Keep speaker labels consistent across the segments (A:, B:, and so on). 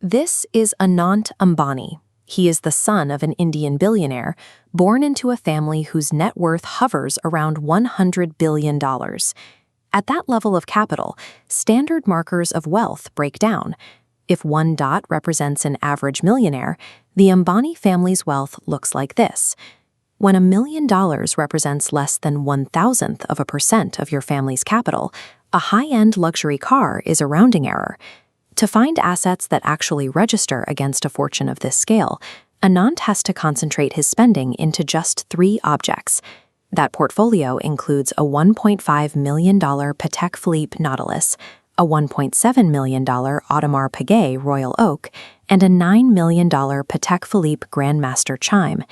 A: This is Anant Ambani. He is the son of an Indian billionaire, born into a family whose net worth hovers around $100 billion. At that level of capital, standard markers of wealth break down. If one dot represents an average millionaire, the Ambani family's wealth looks like this. When $1 million represents less than 0.1% of your family's capital, a high-end luxury car is a rounding error. To find assets that actually register against a fortune of this scale, Anant has to concentrate his spending into just 3 objects. That portfolio includes a $1.5 million Patek Philippe Nautilus, a $1.7 million Audemars Piguet Royal Oak, and a $9 million Patek Philippe Grandmaster Chime.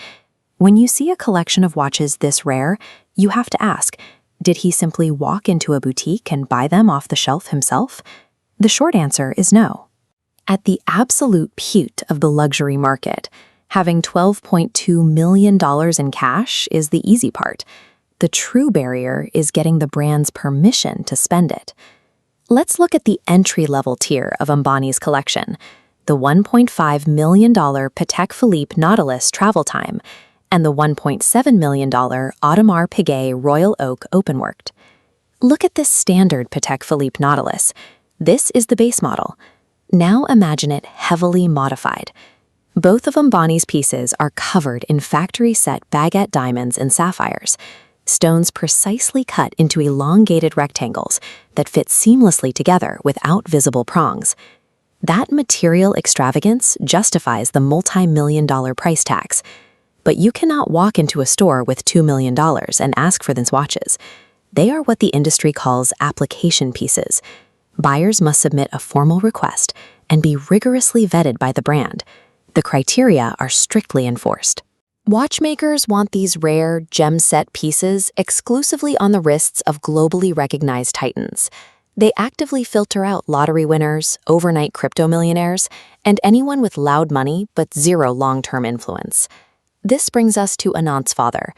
A: When you see a collection of watches this rare, you have to ask, did he simply walk into a boutique and buy them off the shelf himself? The short answer is no. At the absolute pute of the luxury market, having $12.2 million in cash is the easy part. The true barrier is getting the brand's permission to spend it. Let's look at the entry-level tier of Ambani's collection, the $1.5 million Patek Philippe Nautilus Travel Time, and the $1.7 million Audemars Piguet Royal Oak openworked. Look at this standard Patek Philippe Nautilus. This is the base model. Now imagine it heavily modified. Both of Ambani's pieces are covered in factory-set baguette diamonds and sapphires, stones precisely cut into elongated rectangles that fit seamlessly together without visible prongs. That material extravagance justifies the multi-million-dollar price tags. But you cannot walk into a store with $2 million and ask for these watches. They are what the industry calls application pieces. Buyers must submit a formal request and be rigorously vetted by the brand. The criteria are strictly enforced. Watchmakers want these rare, gem-set pieces exclusively on the wrists of globally recognized titans. They actively filter out lottery winners, overnight crypto millionaires, and anyone with loud money but zero long-term influence. This brings us to Anant's father.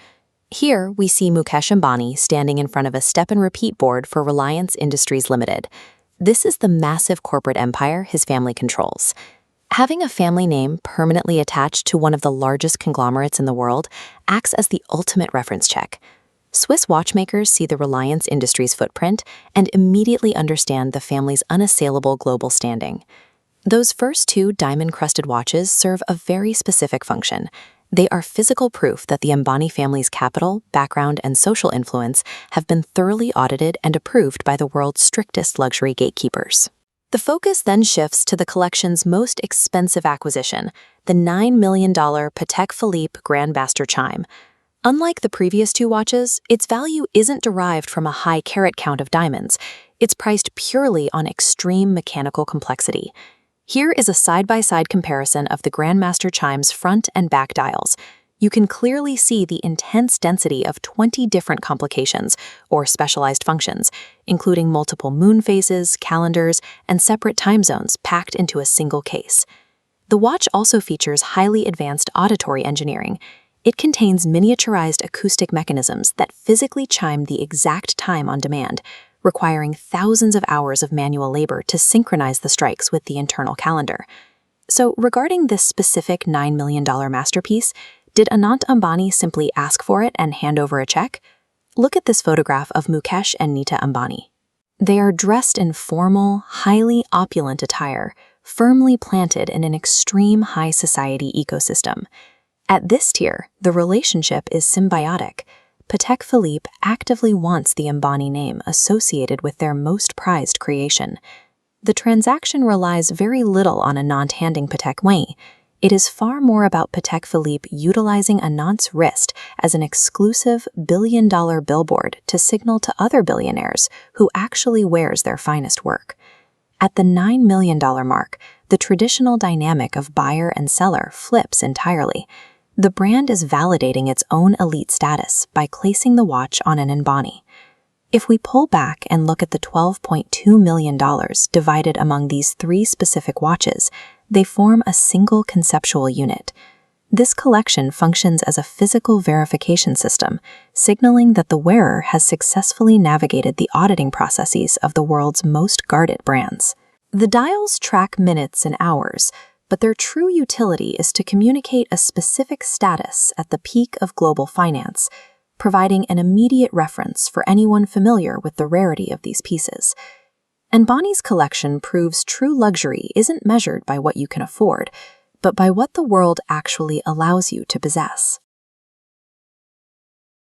A: Here, we see Mukesh Ambani standing in front of a step-and-repeat board for Reliance Industries Limited. This is the massive corporate empire his family controls. Having a family name permanently attached to one of the largest conglomerates in the world acts as the ultimate reference check. Swiss watchmakers see the Reliance Industries footprint and immediately understand the family's unassailable global standing. Those first 2 diamond-crusted watches serve a very specific function. They are physical proof that the Ambani family's capital, background, and social influence have been thoroughly audited and approved by the world's strictest luxury gatekeepers. The focus then shifts to the collection's most expensive acquisition, the $9 million Patek Philippe Grandmaster Chime. Unlike the previous 2 watches, its value isn't derived from a high carat count of diamonds. It's priced purely on extreme mechanical complexity. Here is a side-by-side comparison of the Grandmaster Chime's front and back dials. You can clearly see the intense density of 20 different complications, or specialized functions, including multiple moon phases, calendars, and separate time zones packed into a single case. The watch also features highly advanced auditory engineering. It contains miniaturized acoustic mechanisms that physically chime the exact time on demand, requiring thousands of hours of manual labor to synchronize the strikes with the internal calendar. So, regarding this specific $9 million masterpiece, did Anant Ambani simply ask for it and hand over a check? Look at this photograph of Mukesh and Nita Ambani. They are dressed in formal, highly opulent attire, firmly planted in an extreme high society ecosystem. At this tier, the relationship is symbiotic. Patek Philippe actively wants the Ambani name associated with their most prized creation. The transaction relies very little on Anant handing Patek Philippe. It is far more about Patek Philippe utilizing Anant's wrist as an exclusive billion-dollar billboard to signal to other billionaires who actually wears their finest work. At the $9 million mark, the traditional dynamic of buyer and seller flips entirely. The brand is validating its own elite status by placing the watch on an Ambani. If we pull back and look at the $12.2 million divided among these 3 specific watches, they form a single conceptual unit. This collection functions as a physical verification system, signaling that the wearer has successfully navigated the auditing processes of the world's most guarded brands. The dials track minutes and hours, but their true utility is to communicate a specific status at the peak of global finance, providing an immediate reference for anyone familiar with the rarity of these pieces. Ambani's collection proves true luxury isn't measured by what you can afford, but by what the world actually allows you to possess.